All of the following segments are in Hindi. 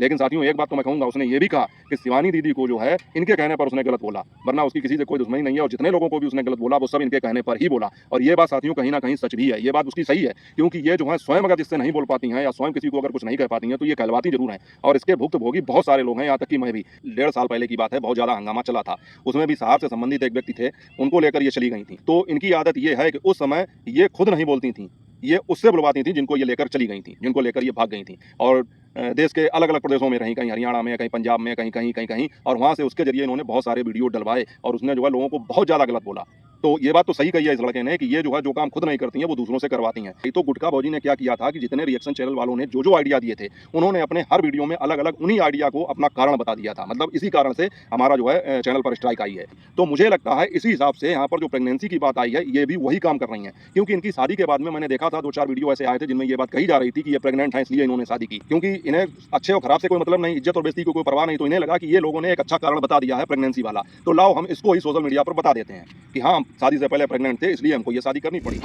लेकिन साथियों एक बात तो मैं कहूँगा, उसने ये भी कहा कि शिवानी दीदी को जो है इनके कहने पर उसने गलत बोला, वरना उसकी किसी से कोई दुश्मनी नहीं है और जितने लोगों को भी उसने गलत बोला वो सब इनके कहने पर ही बोला। और ये बात साथियों कहीं न कहीं सच भी है, ये बात उसकी सही है, क्योंकि ये जो है स्वयं अगर जिससे नहीं बोल पाती हैं या स्वयं किसी को अगर कुछ नहीं कह पाती हैं तो ये कहलवाती ज़रूर हैं और इसके भुक्तभोगी बहुत सारे लोग हैं, यहाँ तक कि मैं भी। 1.5 साल पहले की बात है, बहुत ज़्यादा हंगामा चला था, उसमें भी साहब से संबंधित एक व्यक्ति थे, उनको लेकर ये चली गई थीं। तो इनकी आदत ये है कि उस समय ये खुद नहीं बोलती थीं, ये उससे बुलवाती थीं जिनको ये लेकर चली गई थीं, जिनको लेकर ये भाग गई थीं। और देश के अलग-अलग प्रदेशों में रहीं, कहीं हरियाणा में, कहीं पंजाब में, कहीं और वहाँ से उसके ज़रिए इन्होंने बहुत सारे वीडियो डलवाए और उसने जो है लोगों को बहुत ज़्यादा गलत बोला। तो ये बात तो सही कही है इस लड़के ने कि ये जो है जो काम खुद नहीं करती हैं वो दूसरों से करवाती हैं। ये तो गुटखा भौजी ने क्या किया था कि जितने रिएक्शन चैनल वालों ने जो-जो आइडिया दिए थे, उन्होंने अपने हर वीडियो में अलग-अलग उन्हीं आइडिया को अपना कारण बता दिया था। मतलब इसी कारण से हमारा जो है चैनल पर स्ट्राइक आई है। तो मुझे लगता है इसी हिसाब से यहाँ पर जो प्रेगनेंसी की बात आई है, ये भी वही काम कर रही हैं। क्योंकि इनकी शादी के बाद में मैंने देखा था 2-4 वीडियो ऐसे आए थे जिनमें ये बात कही जा रही थी कि ये प्रेग्नेंट हैं इसलिए इन्होंने शादी की। क्योंकि इन्हें अच्छे और खराब से कोई मतलब नहीं, इज्जत और बेइज्जती को कोई परवाह नहीं, तो इन्हें लगा कि ये लोगों ने एक अच्छा कारण बता दिया है प्रेगनेंसी वाला, तो लाओ हम इसको ही सोशल मीडिया पर बता देते हैं कि हाँ, हम शादी से पहले प्रेग्नेंट थे इसलिए हमको ये शादी करनी पड़ी।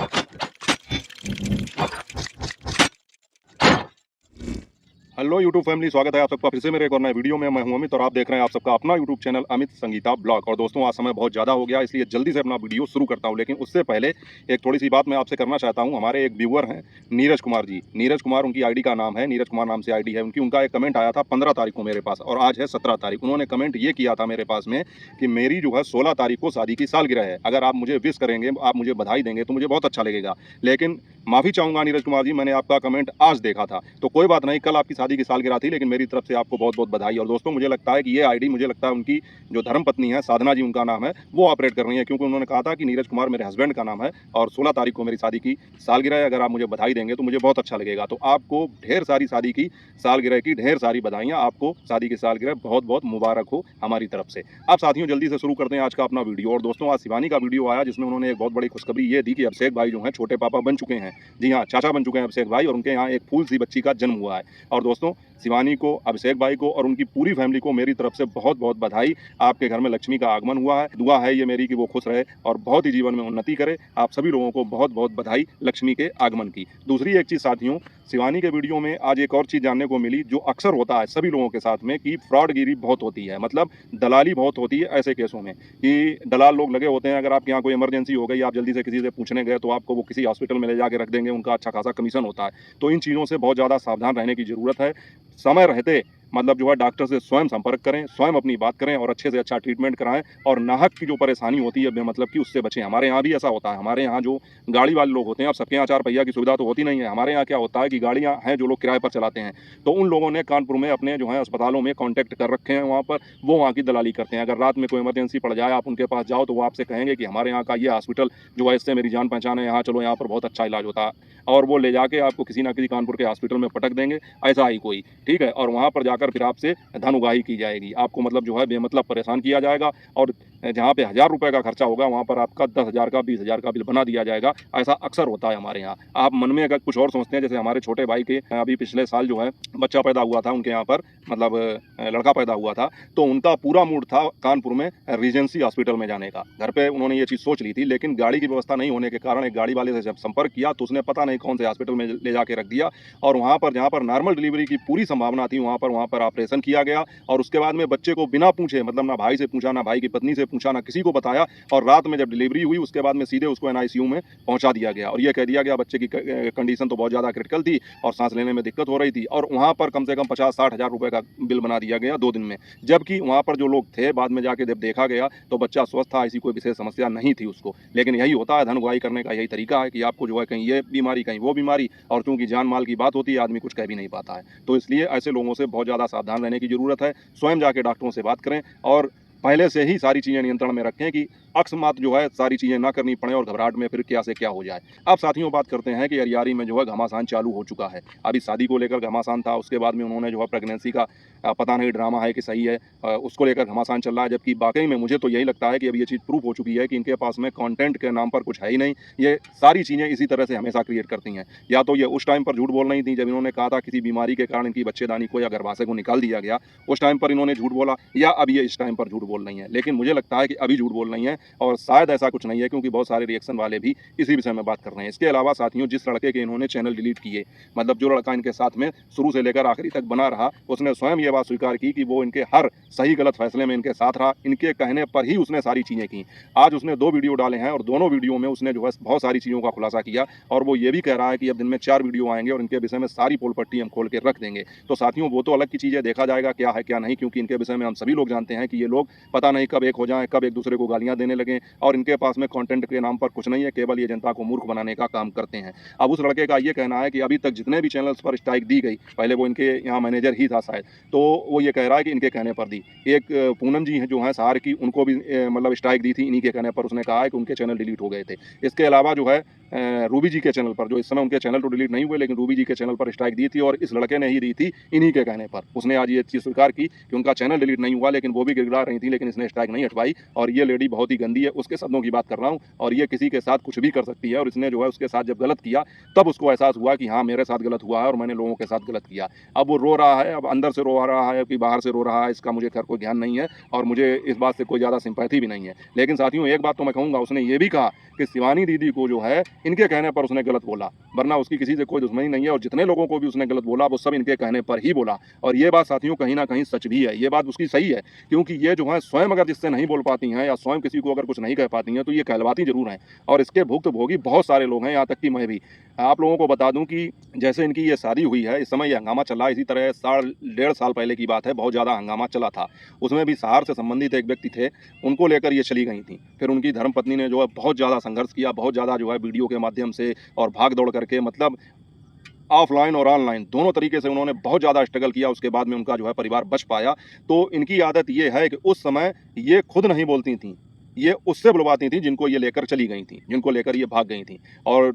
हेलो यूट्यूब फैमिली, स्वागत है आप सबका फिर से मेरे एक और नए वीडियो में। मैं हूं अमित और आप देख रहे हैं आप सबका अपना YouTube channel Amit Sangeeta blog. और दोस्तों आज समय बहुत ज़्यादा हो गया इसलिए जल्दी से अपना वीडियो शुरू करता हूं, लेकिन उससे पहले एक थोड़ी सी बात मैं आपसे करना चाहता हूं। हमारे एक व्यूअर हैं नीरज कुमार जी, नीरज कुमार उनकी आईडी का नाम है, नीरज कुमार नाम से आईडी है उनकी। उनका एक कमेंट आया था 15 तारीख को मेरे पास और आज है 17 तारीख। उन्होंने कमेंट ये किया था मेरे पास में कि मेरी जो है 16 तारीख को शादी की सालगिरह है, अगर आप मुझे विश करेंगे, आप मुझे बधाई देंगे तो मुझे बहुत अच्छा लगेगा। लेकिन माफ़ी चाहूँगा नीरज कुमार जी, मैंने आपका कमेंट आज देखा था, तो कोई बात नहीं, कल आपकी शादी की सालगिरह थी, लेकिन मेरी तरफ से आपको बहुत-बहुत बधाई। और दोस्तों मुझे लगता है कि ये आईडी, मुझे लगता है उनकी जो धर्मपत्नी है, साधना जी उनका नाम है, वो ऑपरेट कर रही हैं, क्योंकि उन्होंने कहा था कि नीरज कुमार मेरे हस्बैंड का नाम है और 16 तारीख को मेरी शादी की सालगिरह है, अगर आप मुझे बधाई देंगे तो मुझे बहुत अच्छा लगेगा। तो आपको ढेर सारी शादी की सालगिरह की ढेर सारी बधाइयाँ, आपको शादी की सालगिरह बहुत-बहुत मुबारक हो हमारी तरफ से। अब साथियों जल्दी से शुरू करते हैं आज का अपना वीडियो। और दोस्तों आज शिवानी का वीडियो आया जिसमें उन्होंने एक बहुत बड़ी खुशखबरी ये दी कि अभिषेक भाई जो हैं छोटे पापा बन चुके हैं। जी हाँ, चाचा बन चुके हैं अभिषेक भाई और उनके यहाँ एक फूल सी बच्ची का जन्म हुआ है। और दोस्तों शिवानी को, अभिषेक भाई को और उनकी पूरी फैमिली को मेरी तरफ से बहुत-बहुत बधाई। आपके घर में लक्ष्मी का आगमन हुआ है। दुआ है ये मेरी कि वो खुश रहे और बहुत ही जीवन में उन्नति करे। आप सभी लोगों को बहुत-बहुत बधाई लक्ष्मी के आगमन की। दूसरी एक चीज़ साथियों, शिवानी के वीडियो में आज एक और चीज़ जानने को मिली जो अक्सर होता है सभी लोगों के साथ में, कि फ्रॉडगिरी बहुत होती है, मतलब दलाली बहुत होती है ऐसे केसों में, कि दलाल लोग लगे होते हैं। अगर आपके यहाँ कोई इमरजेंसी हो गई, आप जल्दी से किसी से पूछने गए तो आपको वो किसी हॉस्पिटल में ले जाके रख देंगे, उनका अच्छा खासा कमीशन होता है। तो इन चीज़ों से बहुत ज़्यादा सावधान रहने की ज़रूरत है। समय रहते मतलब जो है डॉक्टर से स्वयं संपर्क करें, स्वयं अपनी बात करें और अच्छे से अच्छा ट्रीटमेंट कराएं और नाहक की जो परेशानी होती है बेमतलब की, उससे बचें। हमारे यहाँ भी ऐसा होता है। हमारे यहाँ जो गाड़ी वाले लोग होते हैं, अब सबके यहाँ 4 पहिया की सुविधा तो होती नहीं है। हमारे यहाँ क्या होता है कि गाड़ियाँ हैं जो लोग किराए पर चलाते हैं, तो उन लोगों ने कानपुर में अपने जो है अस्पतालों में कॉन्टैक्ट कर रखे हैं, वहाँ पर वो वहाँ की दलाली करते हैं। अगर रात में कोई इमरजेंसी पड़ जाए, आप उनके पास जाओ तो वो आपसे कहेंगे कि हमारे यहाँ का ये हॉस्पिटल जो है इससे मेरी जान पहचान है, यहाँ चलो, यहाँ पर बहुत अच्छा इलाज होता है। और वो ले जाके आपको किसी ना किसी कानपुर के हॉस्पिटल में पटक देंगे, ऐसा ही कोई, ठीक है। और वहाँ पर जाकर फिर आपसे धन उगाही की जाएगी, आपको मतलब जो है बेमतलब परेशान किया जाएगा और जहाँ पे 1000 रुपये का खर्चा होगा वहाँ पर आपका 10,000 का 20,000 का बिल बना दिया जाएगा। ऐसा अक्सर होता है हमारे यहाँ। आप मन में अगर कुछ और सोचते हैं, जैसे हमारे छोटे भाई के अभी पिछले साल जो है बच्चा पैदा हुआ था उनके यहाँ पर, मतलब लड़का पैदा हुआ था, तो उनका पूरा मूड था कानपुर में रीजेंसी हॉस्पिटल में जाने का। घर पे उन्होंने ये चीज़ सोच ली थी, लेकिन गाड़ी की व्यवस्था नहीं होने के कारण एक गाड़ी वाले से जब संपर्क किया तो उसने पता नहीं कौन से हॉस्पिटल में ले जाके रख दिया और वहाँ पर जहाँ पर नॉर्मल डिलीवरी की पूरी संभावना थी वहाँ पर ऑपरेशन किया गया। और उसके बाद में बच्चे को बिना पूछे, मतलब ना भाई से पूछा, ना भाई की पत्नी से पूछा, ना किसी को बताया, और रात में जब डिलीवरी हुई उसके बाद में सीधे उसको एनआईसीयू में पहुंचा दिया गया और ये कह दिया गया बच्चे की कंडीशन तो बहुत ज़्यादा क्रिटिकल थी और सांस लेने में दिक्कत हो रही थी। और वहाँ पर कम से कम 50-60 हज़ार रुपये का बिल बना दिया गया 2 दिन में। जबकि वहाँ पर जो लोग थे, बाद में जाके जब देखा गया तो बच्चा स्वस्थ था, ऐसी कोई विशेष समस्या नहीं थी उसको। लेकिन यही होता है, धन उगाही करने का यही तरीका है कि आपको जो है कहीं ये बीमारी कहीं वो बीमारी, और चूंकि जान माल की बात होती है आदमी कुछ कह भी नहीं पाता है। तो इसलिए ऐसे लोगों से बहुत ज़्यादा सावधान रहने की ज़रूरत है। स्वयं जाके डॉक्टरों से बात करें और पहले से ही सारी चीज़ें नियंत्रण में रखें कि अकस्मात जो है सारी चीज़ें ना करनी पड़े और घबराहट में फिर क्या से क्या हो जाए। अब साथियों बात करते हैं कि अरियारी में जो है घमासान चालू हो चुका है। अभी शादी को लेकर घमासान था, उसके बाद में उन्होंने जो है प्रेगनेंसी का पता नहीं ड्रामा है कि सही है, उसको लेकर घमासान चल रहा है। जबकि वाकई में मुझे तो यही लगता है कि अब ये चीज़ प्रूफ हो चुकी है कि इनके पास में कंटेंट के नाम पर कुछ है ही नहीं। ये सारी चीज़ें इसी तरह से हमेशा क्रिएट करती हैं। या तो ये उस टाइम पर झूठ बोल रही थी जब इन्होंने कहा था किसी बीमारी के कारण इनकी बच्चेदानी को या गर्भाशय को निकाल दिया गया, उस टाइम पर इन्होंने झूठ बोला, या अब ये इस टाइम पर झूठ बोल रही हैं। लेकिन मुझे लगता है कि अभी झूठ बोल रही हैं, और शायद ऐसा कुछ नहीं है, क्योंकि बहुत सारे रिएक्शन वाले भी इसी विषय में बात कर रहे हैं। इसके अलावा साथियों, जिस लड़के के इन्होंने चैनल डिलीट किए, मतलब जो लड़का इनके साथ में शुरू से लेकर आखिरी तक बना रहा, उसने स्वयं ये बात स्वीकार की कि वो इनके हर सही गलत फैसले में इनके साथ रहा, इनके कहने पर ही उसने सारी चीज़ें की। आज उसने 2 वीडियो डाले हैं और दोनों वीडियो में उसने जो है बहुत सारी चीज़ों का खुलासा किया, और वो ये भी कह रहा है कि अब दिन में 4 वीडियो आएंगे और इनके विषय में सारी पोल पट्टी हम खोल के रख देंगे। तो साथियों, वो तो अलग की चीज़ है, देखा जाएगा क्या है क्या नहीं, क्योंकि इनके विषय में हम सभी लोग जानते हैं कि ये लोग पता नहीं कब एक हो जाएं, कब एक दूसरे को गालियां देने लगें, और इनके पास में कंटेंट के नाम पर कुछ नहीं है, केवल ये जनता को मूर्ख बनाने का काम करते हैं। अब उस लड़के का ये कहना है कि अभी तक जितने भी चैनल्स पर स्ट्राइक दी गई, पहले वो इनके यहाँ मैनेजर ही था शायद, तो वो ये कह रहा है कि इनके कहने पर दी। एक पूनम जी हैं जो हैं सहार की, उनको भी मतलब स्ट्राइक दी थी इन्हीं के कहने पर, उसने कहा है कि उनके चैनल डिलीट हो गए थे। इसके अलावा जो है रूबी जी के चैनल पर, जो इस समय उनके चैनल तो डिलीट नहीं हुए, लेकिन रूबी जी के चैनल पर स्ट्राइक दी थी, और इस लड़के ने ही दी थी इन्हीं के कहने पर। उसने आज ये चीज़ स्वीकार की कि उनका चैनल डिलीट नहीं हुआ, लेकिन वो भी गिड़गिड़ा रही थी, लेकिन इसने स्ट्राइक नहीं हटवाई। और ये लेडी बहुत ही गंदी है, उसके शब्दों की बात कर रहा हूँ, और ये किसी के साथ कुछ भी कर सकती है, और इसने जो है उसके साथ जब गलत किया तब उसको एहसास हुआ कि हाँ, मेरे साथ गलत हुआ है और मैंने लोगों के साथ गलत किया। अब वो रो रहा है, अब अंदर से रो रहा है कि बाहर से रो रहा है, इसका मुझे खैर कोई ध्यान नहीं है, और मुझे इस बात से कोई ज़्यादा सिंपैथी भी नहीं है। लेकिन साथियों, एक बात तो मैं कहूँगा, उसने ये भी कहा कि शिवानी दीदी को जो है इनके कहने पर उसने गलत बोला, वरना उसकी किसी से कोई दुश्मनी नहीं है, और जितने लोगों को भी उसने गलत बोला वो सब इनके कहने पर ही बोला। और ये बात साथियों कहीं ना कहीं सच भी है, ये बात उसकी सही है, क्योंकि ये जो है स्वयं अगर जिससे नहीं बोल पाती हैं या स्वयं किसी को अगर कुछ नहीं कह पाती हैं तो ये कहलवाती जरूर हैं, और इसके भुक्तभोगी बहुत सारे लोग हैं, यहाँ तक कि मैं भी। आप लोगों को बता दूं कि जैसे इनकी ये शादी हुई है, इस समय ये हंगामा चल रहा है, इसी तरह 1.5 साल पहले की बात है, बहुत ज़्यादा हंगामा चला था। उसमें भी सहार से संबंधित एक व्यक्ति थे, उनको लेकर ये चली गई थी। फिर उनकी धर्मपत्नी ने जो है बहुत ज़्यादा संघर्ष किया, बहुत ज़्यादा जो है वीडियो के माध्यम से और भाग दौड़ करके, मतलब ऑफलाइन और ऑनलाइन दोनों तरीके से उन्होंने बहुत ज़्यादा स्ट्रगल किया, उसके बाद में उनका जो है परिवार बच पाया। तो इनकी आदत ये है कि उस समय ये खुद नहीं बोलती थीं, ये उससे बुलवाती थीं जिनको ये लेकर चली गई थीं, जिनको लेकर ये भाग गई थीं, और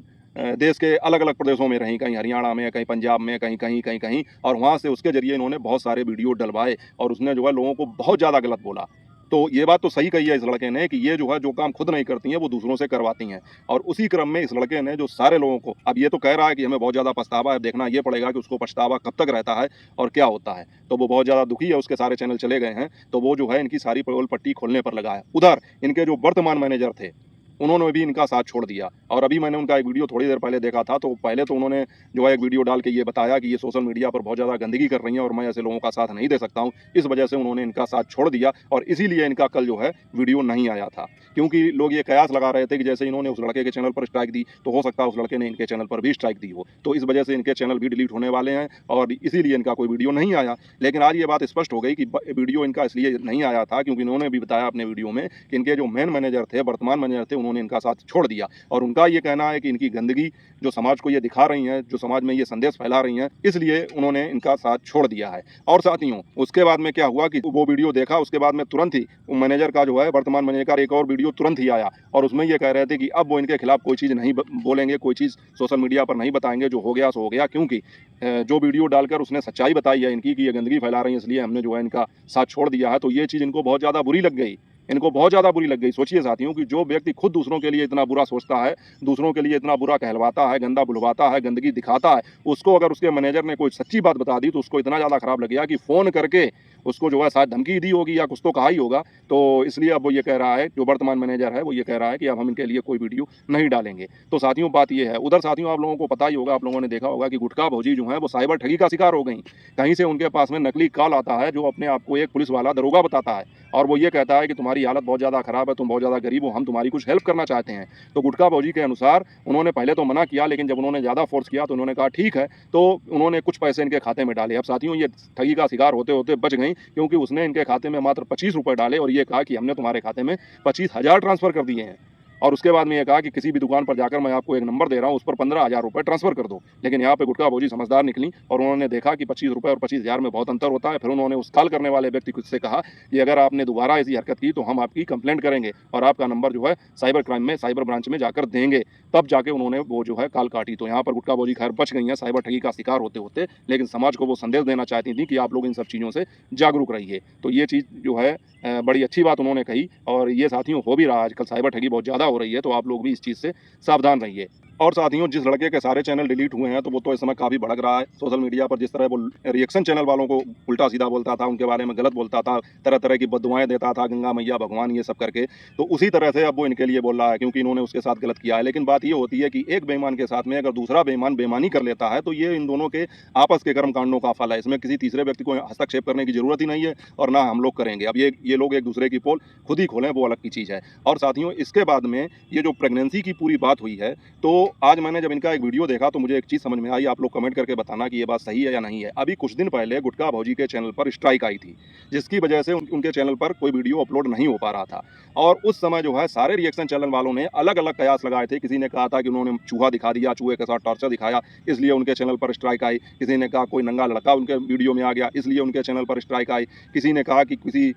देश के अलग-अलग प्रदेशों में रहीं, कहीं हरियाणा में, कहीं पंजाब में, कहीं, और वहाँ से उसके ज़रिए इन्होंने बहुत सारे वीडियो डलवाए, और उसने जो है लोगों को बहुत ज़्यादा गलत बोला। तो ये बात तो सही कही है इस लड़के ने कि ये जो है जो काम खुद नहीं करती हैं वो दूसरों से करवाती हैं, और उसी क्रम में इस लड़के ने जो सारे लोगों को, अब ये तो कह रहा है कि हमें बहुत ज़्यादा पछतावा है, देखना ये पड़ेगा कि उसको पछतावा कब तक रहता है और क्या होता है। तो वो बहुत ज़्यादा दुखी है, उसके सारे चैनल चले गए हैं, तो वो जो है इनकी सारी पोल पट्टी खोलने पर लगा है। उधर इनके जो वर्तमान मैनेजर थे, उन्होंने भी इनका साथ छोड़ दिया, और अभी मैंने उनका एक वीडियो थोड़ी देर पहले देखा था, तो पहले तो उन्होंने जो है एक वीडियो डाल के ये बताया कि ये सोशल मीडिया पर बहुत ज़्यादा गंदगी कर रही हैं और मैं ऐसे लोगों का साथ नहीं दे सकता हूँ, इस वजह से उन्होंने इनका साथ छोड़ दिया, और इसीलिए इनका कल जो है वीडियो नहीं आया था। क्योंकि लोग ये कयास लगा रहे थे कि जैसे इन्होंने उस लड़के के चैनल पर स्ट्राइक दी, तो हो सकता है उस लड़के ने इनके चैनल पर भी स्ट्राइक दी हो, तो इस वजह से इनके चैनल भी डिलीट होने वाले हैं, और इसीलिए इनका कोई वीडियो नहीं आया। लेकिन आज ये बात स्पष्ट हो गई कि वीडियो इनका इसलिए नहीं आया था क्योंकि इन्होंने भी बताया अपने वीडियो में कि इनके जो मेन मैनेजर थे, वर्तमान मैनेजर थे, उन्होंने इनका साथ छोड़ दिया, और उनका ये कहना है कि इनकी गंदगी जो समाज को ये दिखा रही हैं, जो समाज में ये संदेश फैला रही हैं, इसलिए उन्होंने इनका साथ छोड़ दिया है। और साथियों, उसके बाद में क्या हुआ कि वो वीडियो देखा, उसके बाद में तुरंत ही मैनेजर का जो है, वर्तमान मैनेजर का एक और वीडियो तुरंत ही आया, और उसमें ये कह रहे थे कि अब वो इनके खिलाफ कोई चीज़ नहीं बोलेंगे, कोई चीज़ सोशल मीडिया पर नहीं बताएंगे, जो हो गया सो हो गया, क्योंकि जो वीडियो डालकर उसने सच्चाई बताई है इनकी कि ये गंदगी फैला रही है, इसलिए हमने जो है इनका साथ छोड़ दिया है। तो ये चीज़ इनको बहुत ज़्यादा बुरी लग गई, इनको बहुत ज़्यादा बुरी लग गई। सोचिए साथियों कि जो व्यक्ति खुद दूसरों के लिए इतना बुरा सोचता है, दूसरों के लिए इतना बुरा कहलवाता है, गंदा बुलवाता है, गंदगी दिखाता है, उसको अगर उसके मैनेजर ने कोई सच्ची बात बता दी तो उसको इतना ज़्यादा खराब लग गया कि फ़ोन करके उसको जो है शायद धमकी दी होगी या कुछ तो कहा ही होगा। तो इसलिए अब वो ये कह रहा है, जो वर्तमान मैनेजर है वो ये कह रहा है कि अब हम इनके लिए कोई वीडियो नहीं डालेंगे। तो साथियों, बात ये है। उधर साथियों, आप लोगों को पता ही होगा, आप लोगों ने देखा होगा कि गुटखा भौजी जो है वो साइबर ठगी का शिकार हो गई। कहीं से उनके पास में नकली कॉल आता है, जो अपने आप को एक पुलिस वाला दरोगा बताता है, और वो ये कहता है कि तुम्हारी हालत बहुत ज़्यादा खराब है, तुम बहुत ज़्यादा गरीब हो, हम तुम्हारी कुछ हेल्प करना चाहते हैं। तो गुटखा भौजी के अनुसार उन्होंने पहले तो मना किया, लेकिन जब उन्होंने ज़्यादा फोर्स किया तो उन्होंने कहा ठीक है, तो उन्होंने कुछ पैसे इनके खाते में डाले। अब साथियों, ये ठगी का शिकार होते होते बच गई, क्योंकि उसने इनके खाते में मात्र 25 रुपये डाले, और ये कहा कि हमने तुम्हारे खाते में 25,000 ट्रांसफ़र कर दिए हैं। और उसके बाद में ये कहा कि किसी भी दुकान पर जाकर मैं आपको एक नंबर दे रहा हूँ, उस पर 15,000 रुपये ट्रांसफ़र कर दो। लेकिन यहाँ पे गुटखा भौजी समझदार निकली, और उन्होंने देखा कि 25 रुपये और 25,000 में बहुत अंतर होता है। फिर उन्होंने उस कॉल करने वाले व्यक्ति से कहा कि अगर आपने दोबारा ऐसी हरकत की तो हम आपकी कंप्लेंट करेंगे, और आपका नंबर जो है साइबर क्राइम में, साइबर ब्रांच में जाकर देंगे। तब जाके उन्होंने वो जो है कॉल काटी। तो यहाँ पर गुटखा भौजी खैर बच गई हैं साइबर ठगी का शिकार होते होते, लेकिन समाज को वो संदेश देना चाहती थी कि आप लोग इन सब चीज़ों से जागरूक रहिए। तो ये चीज़ जो है बड़ी अच्छी बात उन्होंने कही, और ये साथियों हो भी रहा है। आजकल साइबर ठगी बहुत ज़्यादा हो रही है, तो आप लोग भी इस चीज़ से सावधान रहिए। और साथियों, जिस लड़के के सारे चैनल डिलीट हुए हैं तो वो तो इस समय काफ़ी भड़क रहा है सोशल मीडिया पर। जिस तरह वो रिएक्शन चैनल वालों को उल्टा सीधा बोलता था, उनके बारे में गलत बोलता था, तरह तरह की बददुआएं देता था, गंगा मैया भगवान ये सब करके, तो उसी तरह से अब वो इनके लिए बोल रहा है क्योंकि इन्होंने उसके साथ गलत किया है। लेकिन बात ये होती है कि एक बेईमान के साथ में अगर दूसरा बेईमान बेईमानी कर लेता है तो ये इन दोनों के आपस के कर्म कांडों का फल है। इसमें किसी तीसरे व्यक्ति को हस्तक्षेप करने की जरूरत ही नहीं है और ना हम लोग करेंगे। अब ये लोग एक दूसरे की पोल खुद ही खोलें वो अलग की चीज़ है। और साथियों, इसके बाद में ये जो प्रेगनेंसी की पूरी बात हुई है, तो आज मैंने जब इनका एक वीडियो देखा तो मुझे एक चीज़ समझ में आई। आप लोग कमेंट करके बताना कि ये बात सही है या नहीं है। अभी कुछ दिन पहले गुटका भौजी के चैनल पर स्ट्राइक आई थी, जिसकी वजह से उनके चैनल पर कोई वीडियो अपलोड नहीं हो पा रहा था। और उस समय जो है सारे रिएक्शन चैनल वालों ने अलग अलग कयास लगाए थे। किसी ने कहा था कि उन्होंने चूहा दिखा दिया, चूहे के साथ टॉर्चर दिखाया, इसलिए उनके चैनल पर स्ट्राइक आई। किसी ने कहा कोई नंगा लड़का उनके वीडियो में आ गया, इसलिए उनके चैनल पर स्ट्राइक आई। किसी ने कहा कि किसी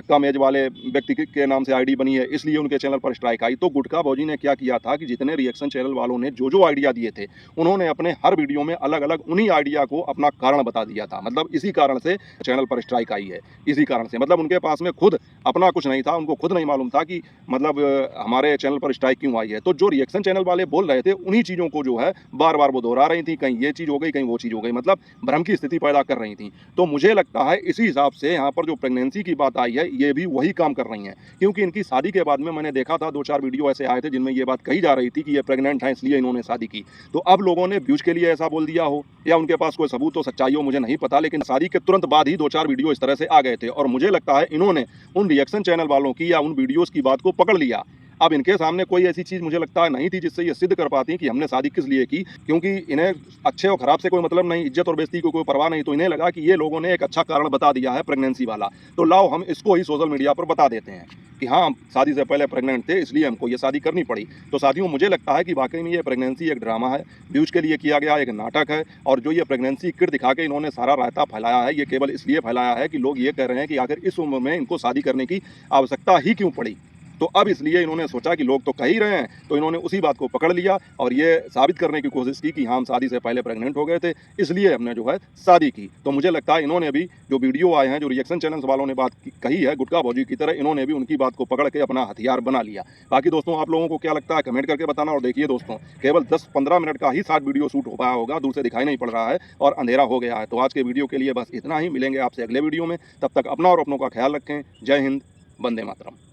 कम एज वाले व्यक्ति के नाम से आईडी बनी है, इसलिए उनके चैनल पर स्ट्राइक आई। तो गुटका भौजी ने क्या किया था कि जितने रिएक्शन चैनल वालों ने जो जो आइडिया दिए थे, उन्होंने अपने हर वीडियो में अलग अलग उन्हीं आइडिया को अपना कारण बता दिया था। मतलब इसी कारण से चैनल पर स्ट्राइक आई है। इसी कारण से मतलब उनके पास में खुद अपना कुछ नहीं था, उनको खुद नहीं मालूम था कि मतलब हमारे चैनल पर स्ट्राइक क्यों आई है। तो जो रिएक्शन चैनल वाले बोल रहे थे उन्हीं चीज़ों को जो है बार बार वो दोहरा रही थी। कहीं ये चीज़ हो गई, कहीं वो चीज़ हो गई, मतलब भ्रम की स्थिति पैदा कर रही थी। तो मुझे लगता है इसी हिसाब से यहाँ पर जो प्रेगनेंसी की बात आई है, ये भी वही काम कर रही हैं। क्योंकि इनकी शादी के बाद में मैंने देखा था 2-4 वीडियो ऐसे आए थे जिनमें ये बात कही जा रही थी कि ये प्रेग्नेंट हैं इसलिए इन्होंने शादी की। तो अब लोगों ने व्यूज के लिए ऐसा बोल दिया हो या उनके पास कोई सबूत हो, सच्चाई हो, मुझे नहीं पता। लेकिन शादी के तुरंत बाद ही 2-4 वीडियो इस तरह से आ गए थे और मुझे लगता है इन्होंने उन रिएक्शन चैनल वालों की या उन वीडियोस की बात को पकड़ लिया। अब इनके सामने कोई ऐसी चीज़ मुझे लगता है नहीं थी जिससे ये सिद्ध कर पाती कि हमने शादी किस लिए की, क्योंकि इन्हें अच्छे और खराब से कोई मतलब नहीं, इज्जत और बेइज्जती को कोई परवाह नहीं। तो इन्हें लगा कि ये लोगों ने एक अच्छा कारण बता दिया है प्रेगनेंसी वाला, तो लाओ हम इसको ही सोशल मीडिया पर बता देते हैं कि हाँ हम शादी से पहले प्रेग्नेंट थे इसलिए हमको ये शादी करनी पड़ी। तो साथियों, मुझे लगता है कि वाकई में ये प्रेगनेंसी एक ड्रामा है, व्यूज के लिए किया गया एक नाटक है। और जो ये प्रेगनेंसी किट दिखा के इन्होंने सारा रायता फैलाया है, ये केवल इसलिए फैलाया है कि लोग ये कह रहे हैं कि आखिर इस उम्र में इनको शादी करने की आवश्यकता ही क्यों पड़ी। तो अब इसलिए इन्होंने सोचा कि लोग तो कह ही रहे हैं, तो इन्होंने उसी बात को पकड़ लिया और ये साबित करने की कोशिश की कि हाँ हम शादी से पहले प्रेग्नेंट हो गए थे, इसलिए हमने जो है शादी की। तो मुझे लगता है इन्होंने भी जो वीडियो आए हैं, जो रिएक्शन चैनल्स वालों ने बात कही है गुटका भौजी की तरह, इन्होंने भी उनकी बात को पकड़ के अपना हथियार बना लिया। बाकी दोस्तों, आप लोगों को क्या लगता है कमेंट करके बताना। और देखिए दोस्तों, केवल 10-15 मिनट का ही शार्ट वीडियो शूट हो पाया होगा, दूर से दिखाई नहीं पड़ रहा है और अंधेरा हो गया है। तो आज के वीडियो के लिए बस इतना ही, मिलेंगे आपसे अगले वीडियो में। तब तक अपना और अपनों का ख्याल रखें। जय हिंद, वंदे मातरम।